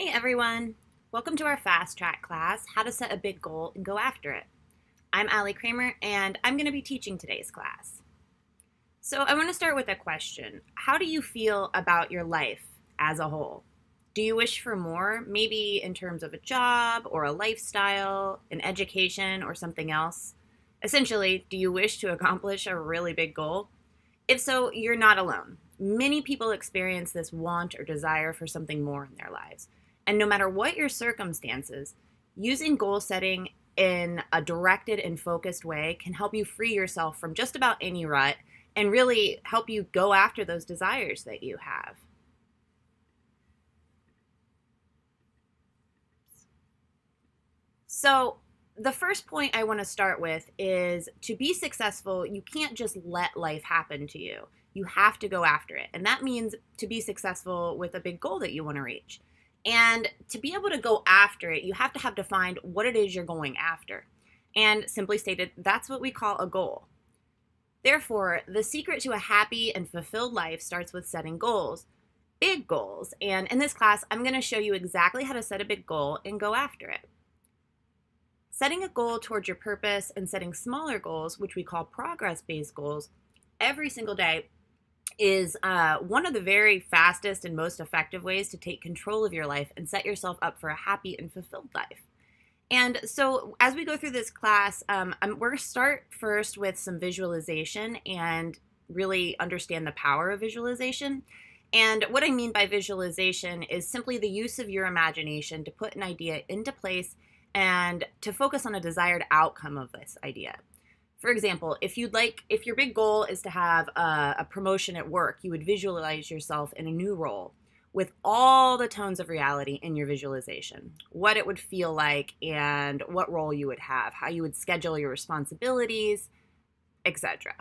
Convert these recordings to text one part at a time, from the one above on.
Hey everyone! Welcome to our Fast Track class, How to Set a Big Goal and Go After It. I'm Allie Kramer and I'm going to be teaching today's class. So I want to start with a question. How do you feel about your life as a whole? Do you wish for more, maybe in terms of a job or a lifestyle, an education, or something else? Essentially, do you wish to accomplish a really big goal? If so, you're not alone. Many people experience this want or desire for something more in their lives. And no matter what your circumstances, using goal setting in a directed and focused way can help you free yourself from just about any rut and really help you go after those desires that you have. So, the first point I want to start with is to be successful, you can't just let life happen to you. You have to go after it. And that means to be successful with a big goal that you want to reach. And to be able to go after it, you have to have defined what it is you're going after. And simply stated, that's what we call a goal. Therefore, the secret to a happy and fulfilled life starts with setting goals, big goals. And in this class, I'm going to show you exactly how to set a big goal and go after it. Setting a goal towards your purpose and setting smaller goals, which we call progress-based goals, every single day is one of the very fastest and most effective ways to take control of your life and set yourself up for a happy and fulfilled life. And so as we go through this class, we're going to start first with some visualization and really understand the power of visualization. And what I mean by visualization is simply the use of your imagination to put an idea into place and to focus on a desired outcome of this idea. For example, if your big goal is to have a promotion at work, you would visualize yourself in a new role with all the tones of reality in your visualization, what it would feel like and what role you would have, how you would schedule your responsibilities, etc.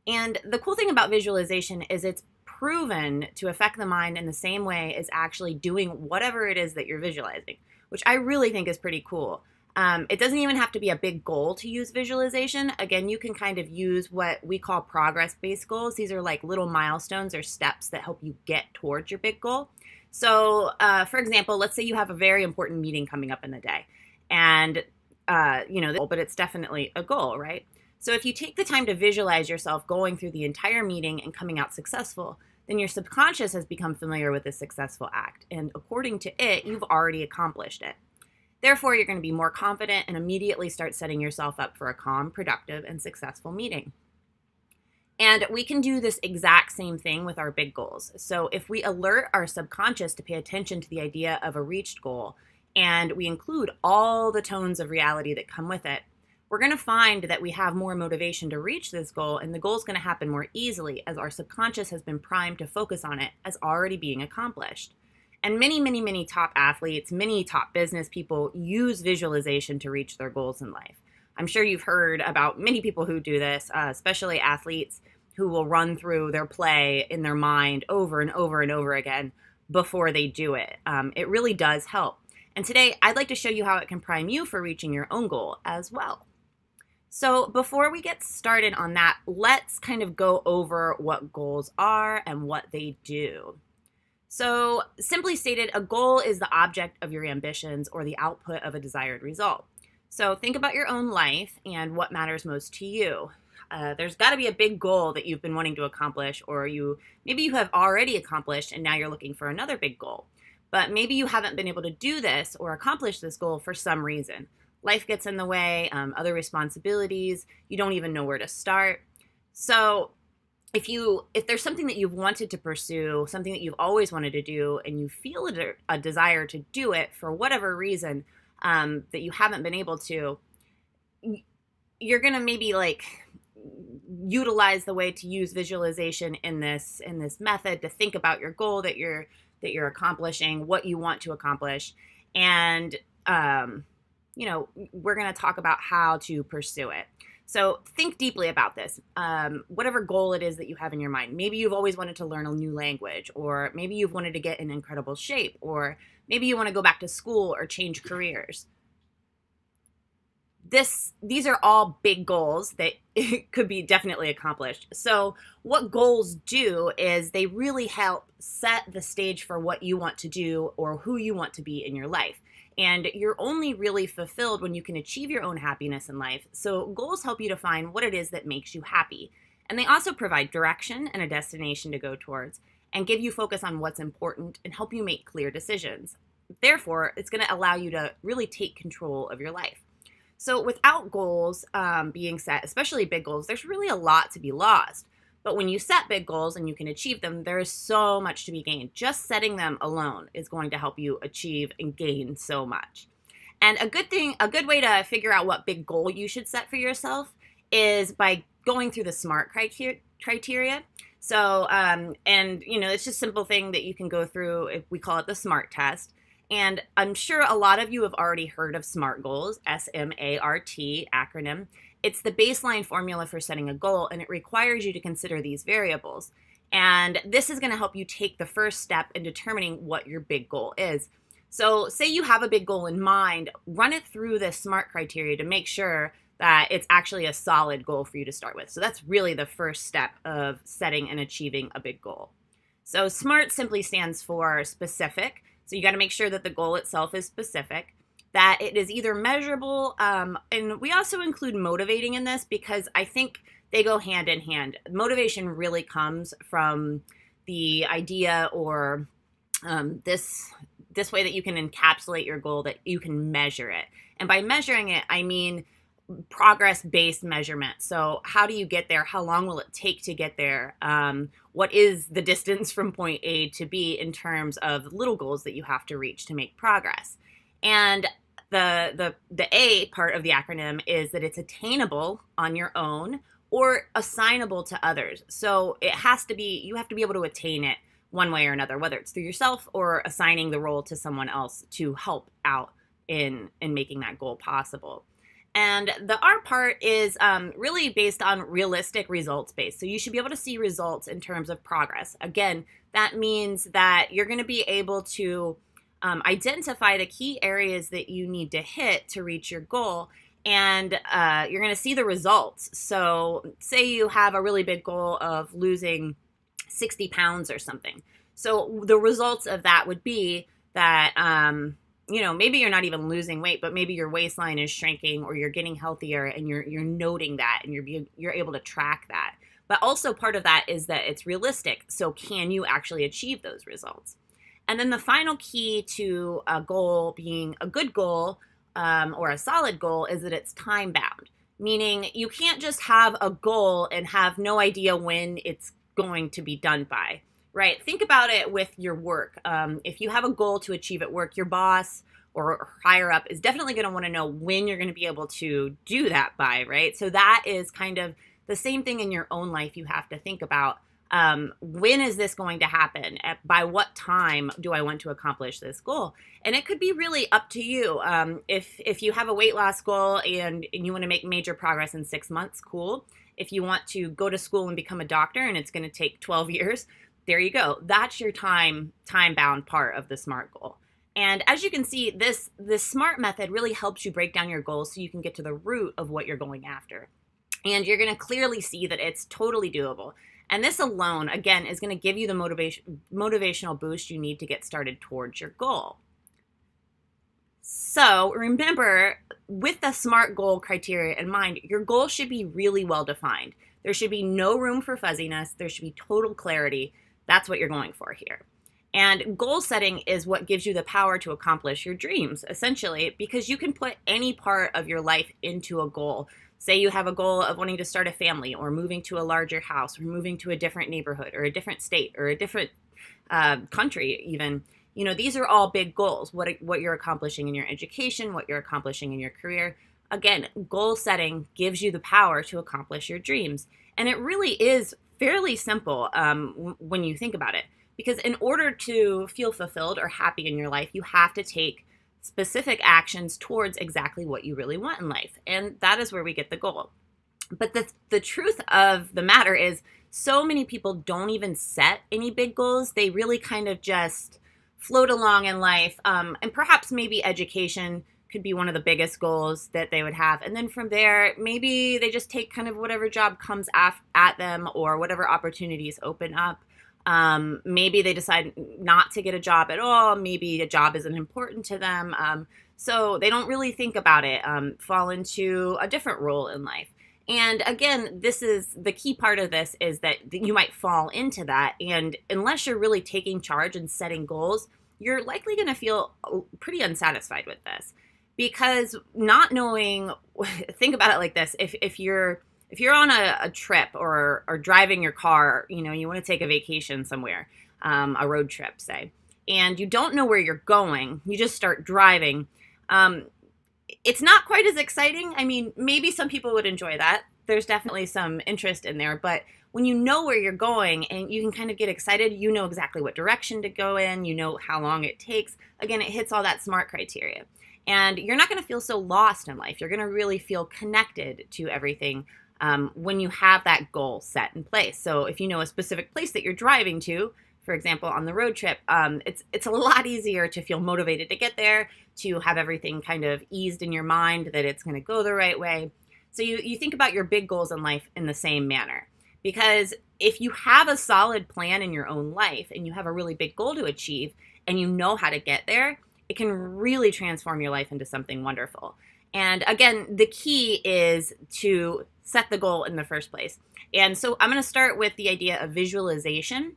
And the cool thing about visualization is it's proven to affect the mind in the same way as actually doing whatever it is that you're visualizing, which I really think is pretty cool. It doesn't even have to be a big goal to use visualization. Again, you can kind of use what we call progress-based goals. These are like little milestones or steps that help you get towards your big goal. So, for example, let's say you have a very important meeting coming up in the day, and but it's definitely a goal, right? So if you take the time to visualize yourself going through the entire meeting and coming out successful, then your subconscious has become familiar with this successful act, and according to it, you've already accomplished it. Therefore, you're going to be more confident and immediately start setting yourself up for a calm, productive, and successful meeting. And we can do this exact same thing with our big goals. So if we alert our subconscious to pay attention to the idea of a reached goal, and we include all the tones of reality that come with it, we're going to find that we have more motivation to reach this goal, and the goal is going to happen more easily as our subconscious has been primed to focus on it as already being accomplished. And many top athletes, many top business people use visualization to reach their goals in life. I'm sure you've heard about many people who do this, especially athletes who will run through their play in their mind over and over and over again before they do it. It really does help. And today, I'd like to show you how it can prime you for reaching your own goal as well. So before we get started on that, let's kind of go over what goals are and what they do. So simply stated, a goal is the object of your ambitions or the output of a desired result. So think about your own life and what matters most to you. There's got to be a big goal that you've been wanting to accomplish, or maybe you have already accomplished and now you're looking for another big goal. But maybe you haven't been able to do this or accomplish this goal for some reason. Life gets in the way, other responsibilities, you don't even know where to start. So if there's something that you've wanted to pursue, something that you've always wanted to do, and you feel a desire to do it for whatever reason that you haven't been able to, you're going to maybe utilize the way to use visualization in this method to think about your goal that you're accomplishing, what you want to accomplish, and we're going to talk about how to pursue it. So think deeply about this. Whatever goal it is that you have in your mind. Maybe you've always wanted to learn a new language, or maybe you've wanted to get in incredible shape, or maybe you want to go back to school or change careers. these are all big goals that could be definitely accomplished. So what goals do is they really help set the stage for what you want to do or who you want to be in your life. And you're only really fulfilled when you can achieve your own happiness in life. So goals help you define what it is that makes you happy. And they also provide direction and a destination to go towards, and give you focus on what's important and help you make clear decisions. Therefore, it's going to allow you to really take control of your life. So without goals being set, especially big goals, there's really a lot to be lost. But when you set big goals and you can achieve them, there is so much to be gained. Just setting them alone is going to help you achieve and gain so much. And a good way to figure out what big goal you should set for yourself is by going through the SMART criteria. So, and it's just a simple thing that you can go through. We call it the SMART test. And I'm sure a lot of you have already heard of SMART goals, SMART acronym. It's the baseline formula for setting a goal, and it requires you to consider these variables. And this is going to help you take the first step in determining what your big goal is. So say you have a big goal in mind, run it through the SMART criteria to make sure that it's actually a solid goal for you to start with. So that's really the first step of setting and achieving a big goal. So SMART simply stands for specific. So you got to make sure that the goal itself is specific, that it is either measurable, and we also include motivating in this because I think they go hand in hand. Motivation really comes from the idea or this way that you can encapsulate your goal, that you can measure it. And by measuring it, I mean progress-based measurement. So how do you get there? How long will it take to get there? What is the distance from point A to B in terms of little goals that you have to reach to make progress? And the A part of the acronym is that it's attainable on your own or assignable to others. So you have to be able to attain it one way or another, whether it's through yourself or assigning the role to someone else to help out in making that goal possible. And the R part is really based on realistic results based. So you should be able to see results in terms of progress. Again, that means that you're going to be able to identify the key areas that you need to hit to reach your goal. And you're going to see the results. So say you have a really big goal of losing 60 pounds or something. So the results of that would be that maybe you're not even losing weight, but maybe your waistline is shrinking or you're getting healthier, and you're noting that and you're able to track that. But also part of that is that it's realistic. So can you actually achieve those results? And then the final key to a goal being a good goal or a solid goal is that it's time bound, meaning you can't just have a goal and have no idea when it's going to be done by. Right. Think about it with your work. If you have a goal to achieve at work, your boss or higher up is definitely going to want to know when you're going to be able to do that by, right? So that is kind of the same thing in your own life. You have to think about when is this going to happen? By what time do I want to accomplish this goal? And it could be really up to you. If you have a weight loss goal and you want to make major progress in 6 months, cool. If you want to go to school and become a doctor and it's going to take 12 years, there you go. That's your time-bound part of the SMART goal. And as you can see, this SMART method really helps you break down your goals so you can get to the root of what you're going after. And you're going to clearly see that it's totally doable. And this alone, again, is going to give you the motivational boost you need to get started towards your goal. So remember, with the SMART goal criteria in mind, your goal should be really well defined. There should be no room for fuzziness. There should be total clarity. That's what you're going for here. And goal setting is what gives you the power to accomplish your dreams, essentially, because you can put any part of your life into a goal. Say you have a goal of wanting to start a family or moving to a larger house or moving to a different neighborhood or a different state or a different country even. These are all big goals, what you're accomplishing in your education, what you're accomplishing in your career. Again, goal setting gives you the power to accomplish your dreams. And it really is fairly simple when you think about it. Because in order to feel fulfilled or happy in your life, you have to take specific actions towards exactly what you really want in life. And that is where we get the goal. But the truth of the matter is so many people don't even set any big goals. They really kind of just float along in life. And perhaps maybe education could be one of the biggest goals that they would have. And then from there, maybe they just take kind of whatever job comes at them or whatever opportunities open up. Maybe they decide not to get a job at all. Maybe a job isn't important to them. So they don't really think about it, fall into a different role in life. And again, this is the key part of this, is that you might fall into that. And unless you're really taking charge and setting goals, you're likely going to feel pretty unsatisfied with this, because not knowing, think about it like this. If you're on a trip or driving your car, you want to take a vacation somewhere, a road trip, say, and you don't know where you're going, you just start driving. It's not quite as exciting. I mean, maybe some people would enjoy that. There's definitely some interest in there, but when you know where you're going and you can kind of get excited, you know exactly what direction to go in, you know how long it takes. Again, it hits all that SMART criteria. And you're not going to feel so lost in life. You're going to really feel connected to everything when you have that goal set in place. So if you know a specific place that you're driving to, for example, on the road trip, it's a lot easier to feel motivated to get there, to have everything kind of eased in your mind that it's going to go the right way. So you think about your big goals in life in the same manner. Because if you have a solid plan in your own life and you have a really big goal to achieve and you know how to get there, it can really transform your life into something wonderful. And again, the key is to set the goal in the first place. And so I'm going to start with the idea of visualization,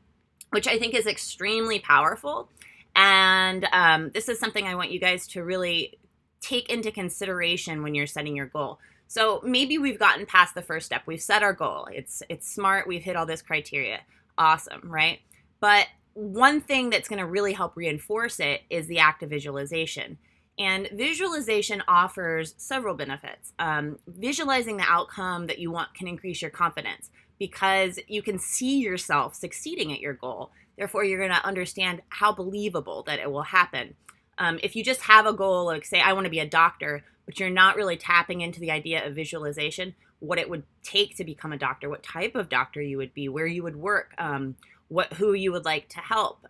which I think is extremely powerful. And this is something I want you guys to really take into consideration when you're setting your goal. So maybe we've gotten past the first step. We've set our goal. It's SMART. We've hit all this criteria. Awesome, right? But one thing that's going to really help reinforce it is the act of visualization. And visualization offers several benefits. Visualizing the outcome that you want can increase your confidence because you can see yourself succeeding at your goal. Therefore, you're going to understand how believable that it will happen. If you just have a goal, like say, I want to be a doctor, but you're not really tapping into the idea of visualization, what it would take to become a doctor, what type of doctor you would be, where you would work, who you would like to help,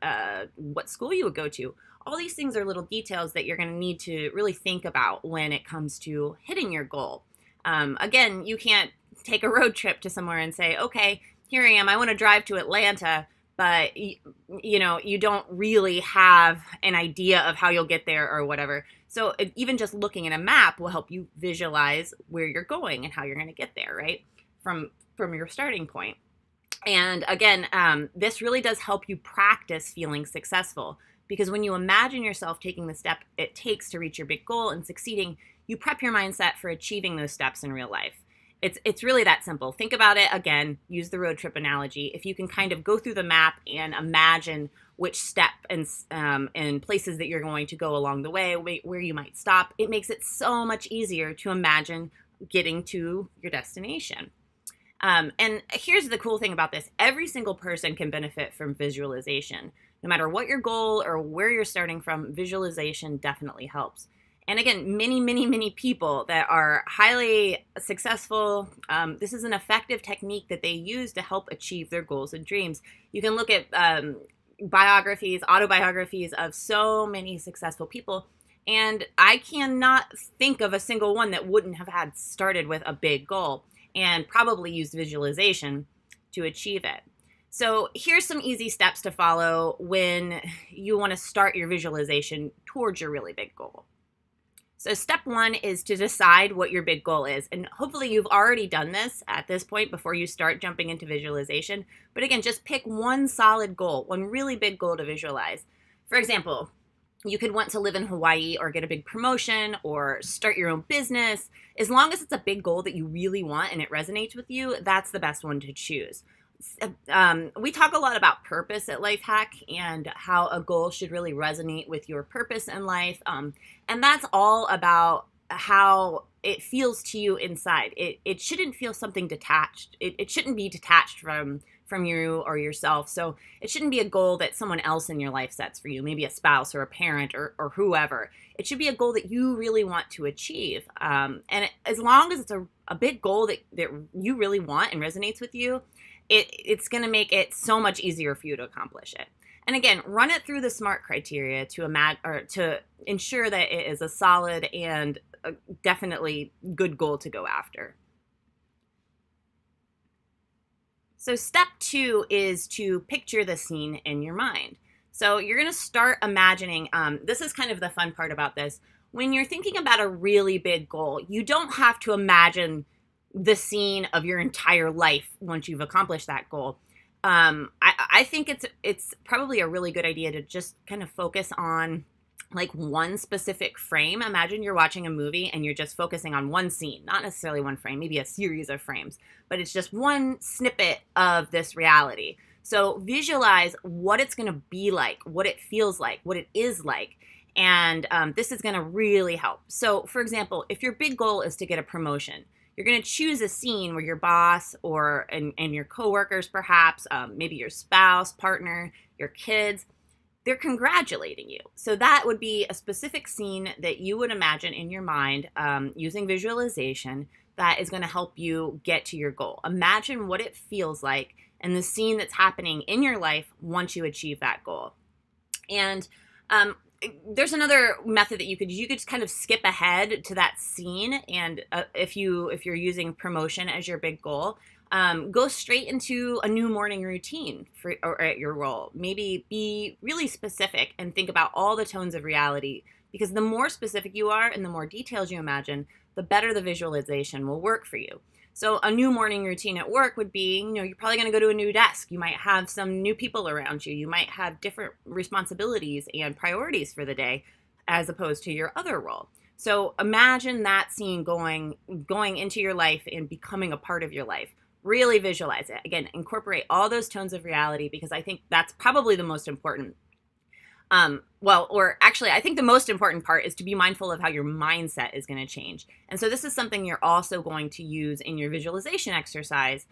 what school you would go to. All these things are little details that you're going to need to really think about when it comes to hitting your goal. Again, you can't take a road trip to somewhere and say, okay, here I am, I want to drive to Atlanta, but you don't really have an idea of how you'll get there or whatever. So even just looking at a map will help you visualize where you're going and how you're going to get there, right? From your starting point. And again, this really does help you practice feeling successful, because when you imagine yourself taking the step it takes to reach your big goal and succeeding, you prep your mindset for achieving those steps in real life. It's really that simple. Think about it again, use the road trip analogy. If you can kind of go through the map and imagine which step and places that you're going to go along the way, where you might stop, it makes it so much easier to imagine getting to your destination. And here's the cool thing about this. Every single person can benefit from visualization. No matter what your goal or where you're starting from, visualization definitely helps. And again, many people that are highly successful, this is an effective technique that they use to help achieve their goals and dreams. You can look at autobiographies of so many successful people, and I cannot think of a single one that wouldn't have had started with a big goal and probably used visualization to achieve it. So here's some easy steps to follow when you want to start your visualization towards your really big goal. So step one is to decide what your big goal is. And hopefully you've already done this at this point before you start jumping into visualization. But again, just pick one solid goal, one really big goal to visualize. For example, you could want to live in Hawaii or get a big promotion or start your own business. As long as it's a big goal that you really want and it resonates with you, that's the best one to choose. We talk a lot about purpose at Lifehack and how a goal should really resonate with your purpose in life. And that's all about how it feels to you inside. It shouldn't feel something detached. It shouldn't be detached from you or yourself. So it shouldn't be a goal that someone else in your life sets for you, maybe a spouse or a parent or whoever. It should be a goal that you really want to achieve. As long as it's a big goal that you really want and resonates with you, it's going to make it so much easier for you to accomplish it. And again, run it through the SMART criteria to ensure that it is a solid and definitely good goal to go after. So step 2 is to picture the scene in your mind. So you're going to start imagining, this is kind of the fun part about this. When you're thinking about a really big goal, you don't have to imagine the scene of your entire life once you've accomplished that goal. I think it's probably a really good idea to just kind of focus on like one specific frame. Imagine you're watching a movie and you're just focusing on one scene, not necessarily one frame, maybe a series of frames, but it's just one snippet of this reality. So visualize what it's going to be like, what it feels like, what it is like. And this is going to really help. So for example, if your big goal is to get a promotion, you're going to choose a scene where your boss and your coworkers, perhaps, maybe your spouse, partner, your kids, they're congratulating you. So that would be a specific scene that you would imagine in your mind using visualization that is going to help you get to your goal. Imagine what it feels like and the scene that's happening in your life once you achieve that goal. And there's another method that you could just kind of skip ahead to that scene. And if you're using promotion as your big goal, go straight into a new morning routine or at your role. Maybe be really specific and think about all the tones of reality, because the more specific you are and the more details you imagine, the better the visualization will work for you. So a new morning routine at work would be, you're probably going to go to a new desk. You might have some new people around you. You might have different responsibilities and priorities for the day as opposed to your other role. So imagine that scene going into your life and becoming a part of your life. Really visualize it. Again, incorporate all those tones of reality, because I think that's probably the most important. I think the most important part is to be mindful of how your mindset is going to change. And so this is something you're also going to use in your visualization exercise.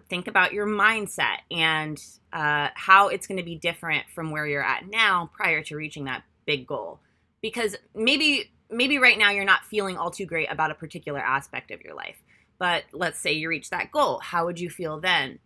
Think about your mindset and how it's going to be different from where you're at now prior to reaching that big goal. Because maybe right now you're not feeling all too great about a particular aspect of your life. But let's say you reach that goal. How would you feel then?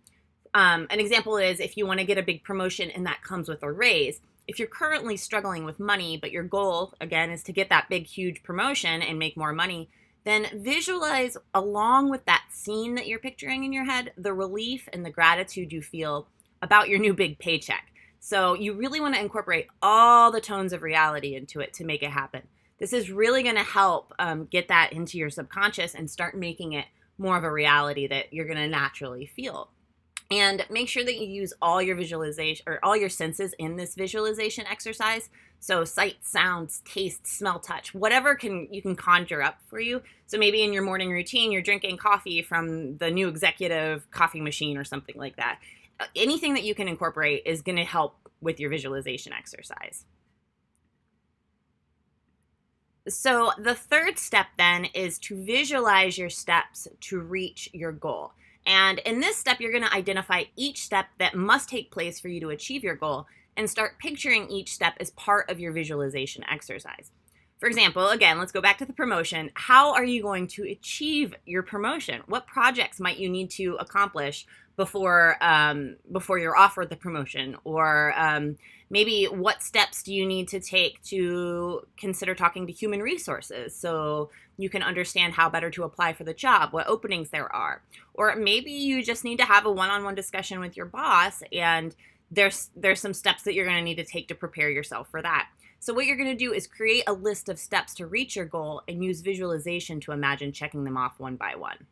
An example is if you want to get a big promotion and that comes with a raise. If you're currently struggling with money, but your goal, again, is to get that big, huge promotion and make more money, then visualize along with that scene that you're picturing in your head, the relief and the gratitude you feel about your new big paycheck. So you really want to incorporate all the tones of reality into it to make it happen. This is really going to help get that into your subconscious and start making it more of a reality that you're going to naturally feel. And make sure that you use all your visualization or all your senses in this visualization exercise. So sight, sounds, taste, smell, touch, whatever you can conjure up for you. So maybe in your morning routine, you're drinking coffee from the new executive coffee machine or something like that. Anything that you can incorporate is going to help with your visualization exercise. So the third step then is to visualize your steps to reach your goal. And in this step, you're going to identify each step that must take place for you to achieve your goal and start picturing each step as part of your visualization exercise. For example, again, let's go back to the promotion. How are you going to achieve your promotion? What projects might you need to accomplish before you're offered the promotion? Or maybe what steps do you need to take to consider talking to human resources so you can understand how better to apply for the job, what openings there are? Or maybe you just need to have a one-on-one discussion with your boss, and there's some steps that you're going to need to take to prepare yourself for that. So what you're going to do is create a list of steps to reach your goal and use visualization to imagine checking them off one by one.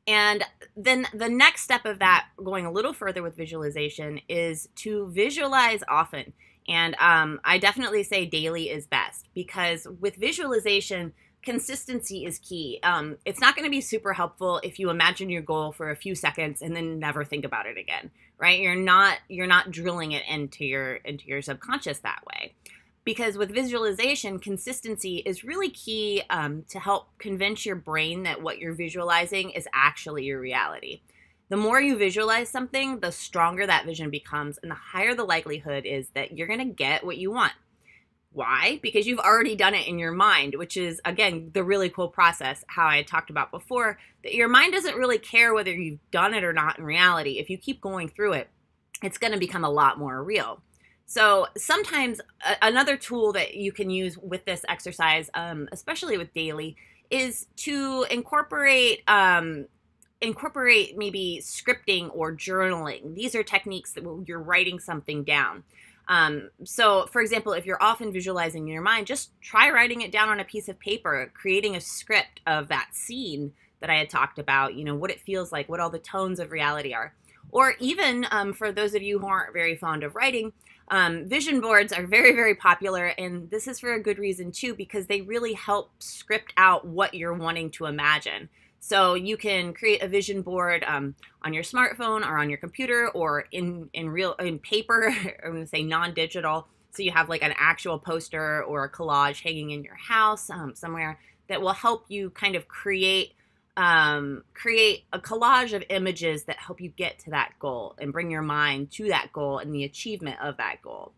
And then the next step of that, going a little further with visualization, is to visualize often. And I definitely say daily is best, because with visualization, consistency is key. It's not going to be super helpful if you imagine your goal for a few seconds and then never think about it again, right? You're not drilling it into your subconscious that way. Because with visualization, consistency is really key to help convince your brain that what you're visualizing is actually your reality. The more you visualize something, the stronger that vision becomes, and the higher the likelihood is that you're going to get what you want. Why? Because you've already done it in your mind, which is, again, the really cool process, how I talked about before, that your mind doesn't really care whether you've done it or not in reality. If you keep going through it, it's going to become a lot more real. So sometimes another tool that you can use with this exercise, especially with daily, is to incorporate maybe scripting or journaling. These are techniques that you're writing something down. So for example, if you're often visualizing in your mind, just try writing it down on a piece of paper, creating a script of that scene that I had talked about, what it feels like, what all the tones of reality are. Or even for those of you who aren't very fond of writing, vision boards are very, very popular. And this is for a good reason too, because they really help script out what you're wanting to imagine. So you can create a vision board on your smartphone or on your computer or in paper. I'm going to say non-digital. So you have like an actual poster or a collage hanging in your house somewhere that will help you kind of create a collage of images that help you get to that goal and bring your mind to that goal and the achievement of that goal.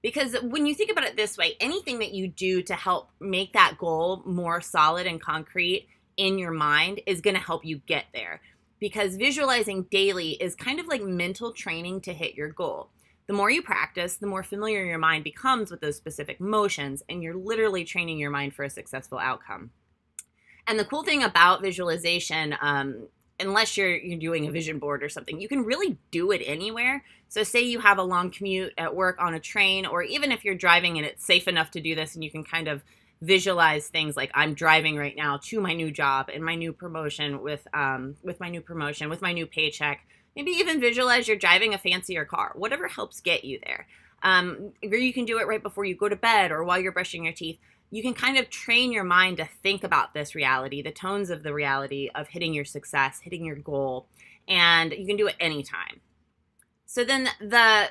Because when you think about it this way, anything that you do to help make that goal more solid and concrete in your mind is going to help you get there. Because visualizing daily is kind of like mental training to hit your goal. The more you practice, the more familiar your mind becomes with those specific motions, and you're literally training your mind for a successful outcome. And the cool thing about visualization, unless you're doing a vision board or something, you can really do it anywhere. So say you have a long commute at work on a train, or even if you're driving and it's safe enough to do this and you can kind of visualize things like I'm driving right now to my new job and my new promotion with my new paycheck. Maybe even visualize you're driving a fancier car, whatever helps get you there. Or you can do it right before you go to bed or while you're brushing your teeth. You can kind of train your mind to think about this reality, the tones of the reality of hitting your success, hitting your goal, and you can do it anytime. So then the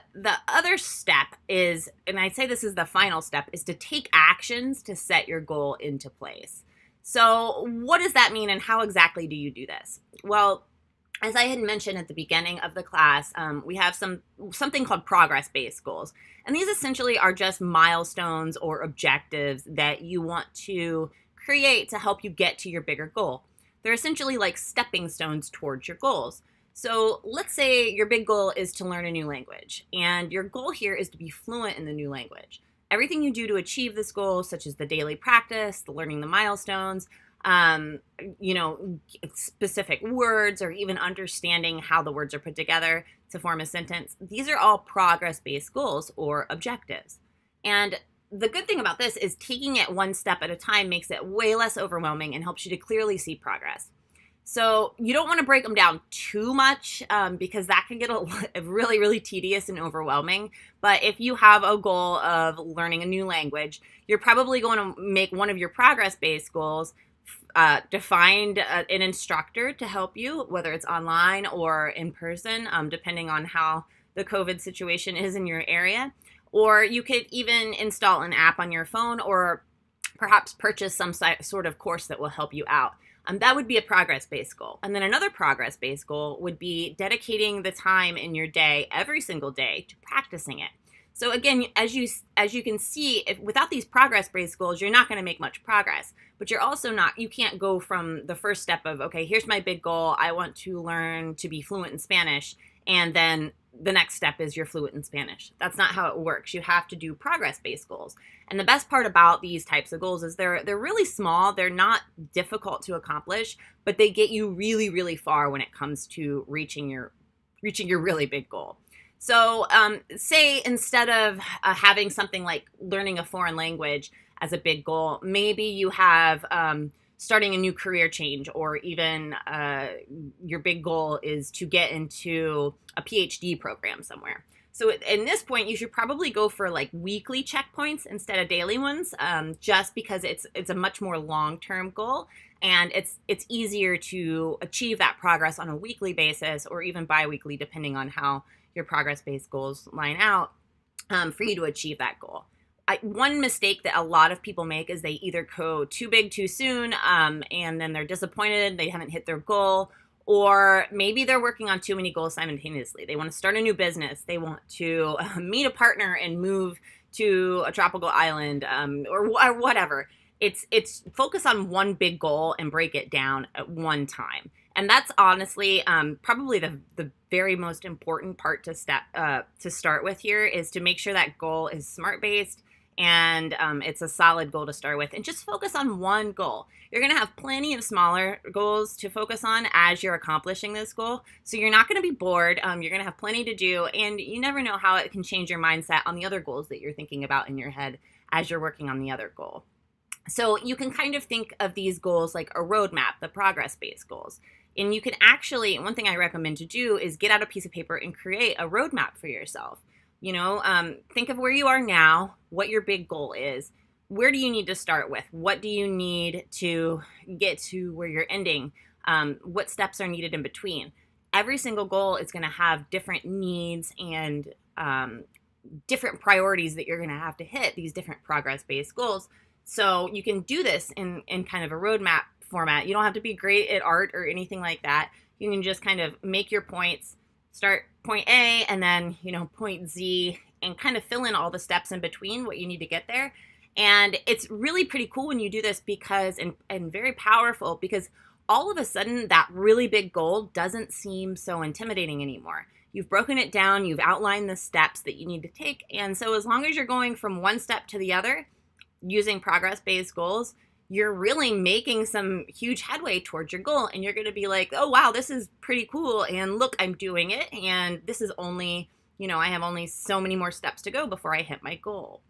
other step is, and I'd say this is the final step, is to take actions to set your goal into place. So what does that mean and how exactly do you do this? Well, as I had mentioned at the beginning of the class, we have something called progress-based goals. And these essentially are just milestones or objectives that you want to create to help you get to your bigger goal. They're essentially like stepping stones towards your goals. So let's say your big goal is to learn a new language, and your goal here is to be fluent in the new language. Everything you do to achieve this goal, such as the daily practice, the learning the milestones, specific words, or even understanding how the words are put together to form a sentence, these are all progress-based goals or objectives. And the good thing about this is taking it one step at a time makes it way less overwhelming and helps you to clearly see progress. So you don't want to break them down too much because that can get really, really tedious and overwhelming. But if you have a goal of learning a new language, you're probably going to make one of your progress-based goals to find an instructor to help you, whether it's online or in person, depending on how the COVID situation is in your area. Or you could even install an app on your phone or perhaps purchase some sort of course that will help you out. That would be a progress-based goal. And then another progress-based goal would be dedicating the time in your day, every single day, to practicing it. So again, as you can see, without these progress-based goals, you're not going to make much progress. But you can't go from the first step of, okay, here's my big goal. I want to learn to be fluent in Spanish. And then the next step is you're fluent in Spanish. That's not how it works. You have to do progress-based goals. And the best part about these types of goals is they're really small. They're not difficult to accomplish, but they get you really, really far when it comes to reaching your really big goal. So say instead of having something like learning a foreign language as a big goal, maybe you have starting a new career change, or even your big goal is to get into a PhD program somewhere. So in this point, you should probably go for like weekly checkpoints instead of daily ones, just because it's a much more long-term goal, and it's easier to achieve that progress on a weekly basis or even bi-weekly, depending on how your progress-based goals line out for you to achieve that goal. One mistake that a lot of people make is they either go too big too soon, and then they're disappointed, they haven't hit their goal, or maybe they're working on too many goals simultaneously. They want to start a new business, they want to meet a partner and move to a tropical island, or whatever. It's focus on one big goal and break it down at one time. And that's honestly probably the very most important part to start with here, is to make sure that goal is SMART based, and it's a solid goal to start with, and just focus on one goal. You're going to have plenty of smaller goals to focus on as you're accomplishing this goal, so you're not going to be bored. You're going to have plenty to do, and you never know how it can change your mindset on the other goals that you're thinking about in your head as you're working on the other goal. So you can kind of think of these goals like a roadmap, the progress-based goals. And you can actually, one thing I recommend to do is get out a piece of paper and create a roadmap for yourself. Think of where you are now, what your big goal is. Where do you need to start with? What do you need to get to where you're ending? What steps are needed in between? Every single goal is going to have different needs and different priorities that you're going to have to hit, these different progress-based goals. So you can do this in kind of a roadmap format. You don't have to be great at art or anything like that. You can just kind of make your points, start point A and then, point Z, and kind of fill in all the steps in between, what you need to get there. And it's really pretty cool when you do this because, and very powerful, because all of a sudden that really big goal doesn't seem so intimidating anymore. You've broken it down, you've outlined the steps that you need to take. And so as long as you're going from one step to the other using progress-based goals, you're really making some huge headway towards your goal. And you're going to be like, oh, wow, this is pretty cool. And look, I'm doing it. And this is only, I have only so many more steps to go before I hit my goal.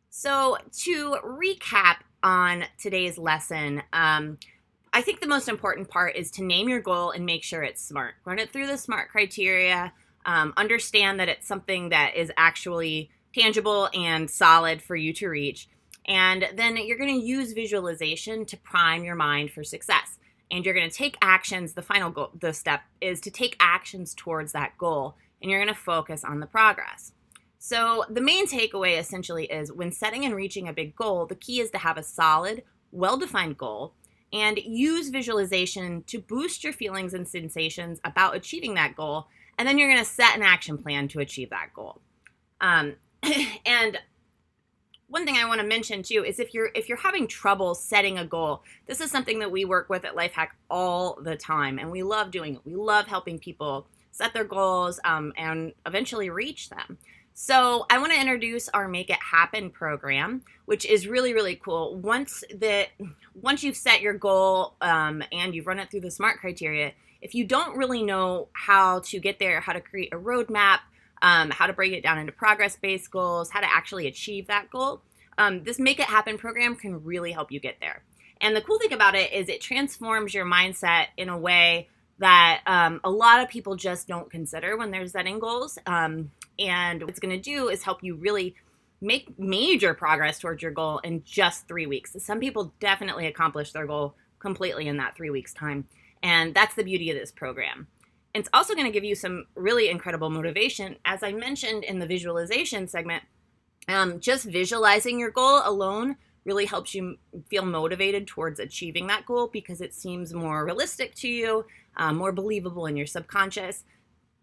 So to recap on today's lesson, I think the most important part is to name your goal and make sure it's SMART. Run it through the SMART criteria. Understand that it's something that is actually tangible and solid for you to reach. And then you're going to use visualization to prime your mind for success. And you're going to take actions. The final goal, the step is to take actions towards that goal. And you're going to focus on the progress. So the main takeaway essentially is when setting and reaching a big goal, the key is to have a solid, well-defined goal and use visualization to boost your feelings and sensations about achieving that goal. And then you're going to set an action plan to achieve that goal. And one thing I want to mention too is if you're having trouble setting a goal, this is something that we work with at Lifehack all the time, and we love doing it. We love helping people set their goals and eventually reach them. So I want to introduce our Make It Happen program, which is really, really cool. Once you've set your goal and you've run it through the SMART criteria, if you don't really know how to get there, how to create a roadmap, how to break it down into progress-based goals, how to actually achieve that goal, this Make It Happen program can really help you get there. And the cool thing about it is it transforms your mindset in a way that a lot of people just don't consider when they're setting goals. And what it's going to do is help you really make major progress towards your goal in just 3 weeks. Some people definitely accomplish their goal completely in that 3 weeks time. And that's the beauty of this program. It's also going to give you some really incredible motivation. As I mentioned in the visualization segment, just visualizing your goal alone really helps you feel motivated towards achieving that goal because it seems more realistic to you, more believable in your subconscious.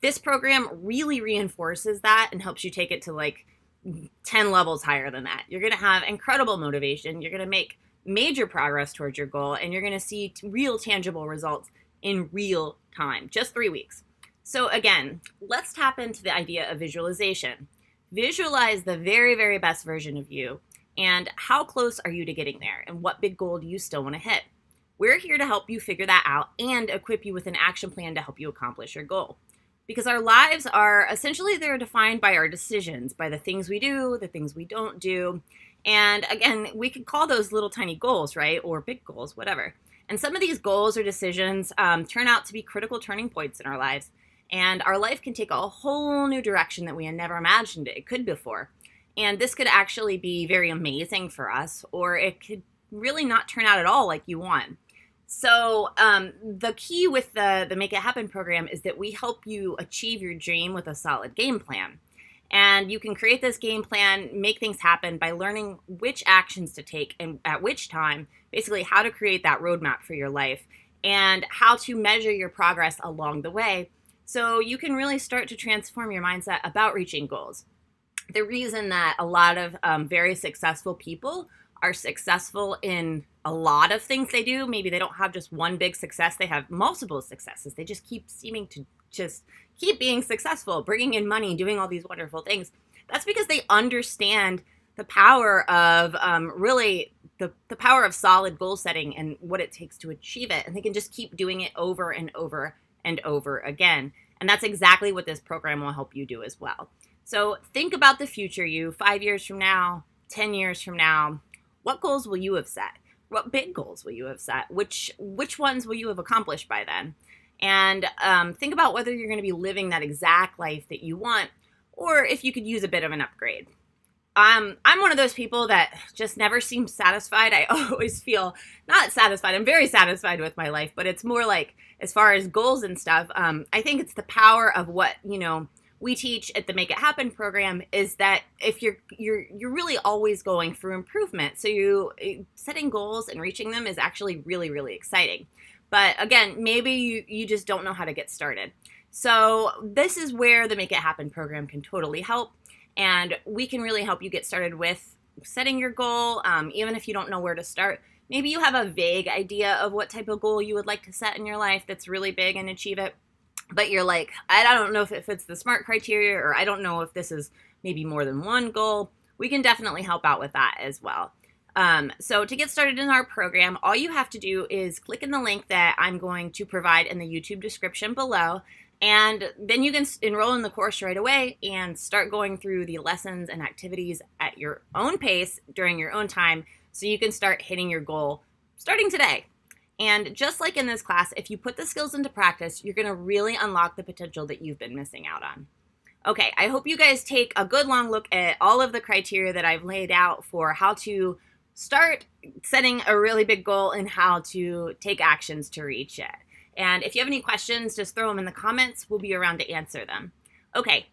This program really reinforces that and helps you take it to like 10 levels higher than that. You're going to have incredible motivation. You're going to make major progress towards your goal, and you're going to see real tangible results in real time, just 3 weeks. So again, let's tap into the idea of visualization. Visualize the very, very best version of you, and how close are you to getting there, and what big goal do you still want to hit? We're here to help you figure that out and equip you with an action plan to help you accomplish your goal. Because our lives are essentially, they're defined by our decisions, by the things we do, the things we don't do. And again, we could call those little tiny goals, right? Or big goals, whatever. And some of these goals or decisions turn out to be critical turning points in our lives. And our life can take a whole new direction that we had never imagined it could before. And this could actually be very amazing for us, or it could really not turn out at all like you want. So the key with the Make It Happen program is that we help you achieve your dream with a solid game plan. And you can create this game plan, make things happen by learning which actions to take and at which time, basically how to create that roadmap for your life and how to measure your progress along the way so you can really start to transform your mindset about reaching goals. The reason that a lot of very successful people are successful in a lot of things they do. Maybe they don't have just one big success, they have multiple successes. They just keep seeming to just keep being successful, bringing in money, doing all these wonderful things. That's because they understand the power of really the power of solid goal setting and what it takes to achieve it. And they can just keep doing it over and over and over again. And that's exactly what this program will help you do as well. So think about the future you, 5 years from now, 10 years from now. What goals will you have set? What big goals will you have set? Which ones will you have accomplished by then? And think about whether you're going to be living that exact life that you want, or if you could use a bit of an upgrade. I'm one of those people that just never seems satisfied. I always feel not satisfied. I'm very satisfied with my life, but it's more like, as far as goals and stuff, I think it's the power of what, we teach at the Make It Happen program, is that if you're really always going through improvement. So setting goals and reaching them is actually really, really exciting. But again, maybe you just don't know how to get started. So this is where the Make It Happen program can totally help. And we can really help you get started with setting your goal, even if you don't know where to start. Maybe you have a vague idea of what type of goal you would like to set in your life that's really big and achieve it. But you're like, I don't know if it fits the SMART criteria, or I don't know if this is maybe more than one goal. We can definitely help out with that as well. So to get started in our program, all you have to do is click in the link that I'm going to provide in the YouTube description below. And then you can enroll in the course right away and start going through the lessons and activities at your own pace during your own time, so you can start hitting your goal starting today. And just like in this class, if you put the skills into practice, you're going to really unlock the potential that you've been missing out on. Okay, I hope you guys take a good long look at all of the criteria that I've laid out for how to start setting a really big goal and how to take actions to reach it. And if you have any questions, just throw them in the comments. We'll be around to answer them. Okay,